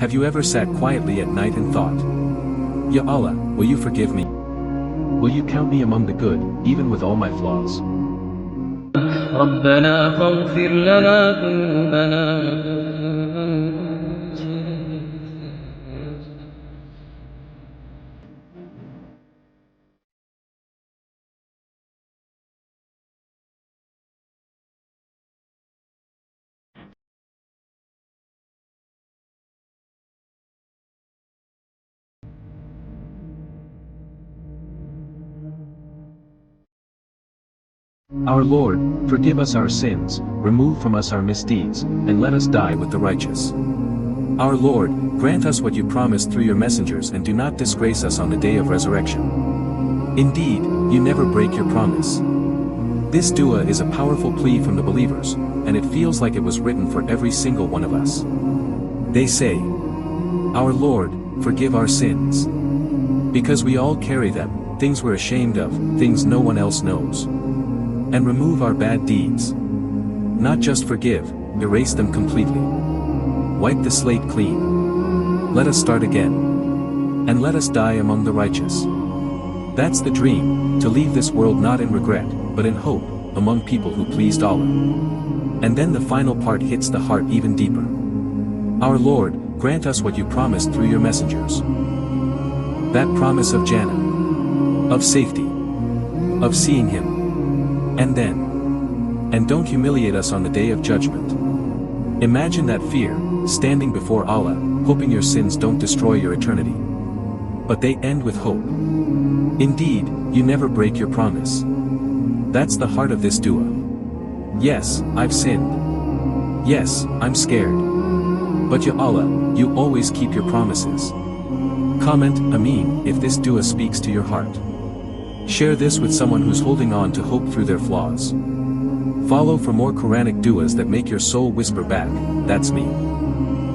Have you ever sat quietly at night and thought, Ya Allah, will you forgive me? Will you count me among the good, even with all my flaws? ربنا فاغفر لنا ذنوبنا. Our Lord, forgive us our sins, remove from us our misdeeds, and let us die with the righteous. Our Lord, grant us what you promised through your messengers and do not disgrace us on the day of resurrection. Indeed, you never break your promise. This dua is a powerful plea from the believers, and it feels like it was written for every single one of us. They say, Our Lord, forgive our sins. Because we all carry them, things we're ashamed of, things no one else knows. And remove our bad deeds. Not just forgive, erase them completely. Wipe the slate clean. Let us start again. And let us die among the righteous. That's the dream, to leave this world not in regret, but in hope, among people who pleased Allah. And then the final part hits the heart even deeper. Our Lord, grant us what you promised through your messengers. That promise of Jannah. Of safety. Of seeing Him. And then. And don't humiliate us on the day of judgment. Imagine that fear, standing before Allah, hoping your sins don't destroy your eternity. But they end with hope. Indeed, you never break your promise. That's the heart of this dua. Yes, I've sinned. Yes, I'm scared. But Ya Allah, you always keep your promises. Comment Ameen if this dua speaks to your heart. Share this with someone who's holding on to hope through their flaws. Follow for more Quranic duas that make your soul whisper back, that's me.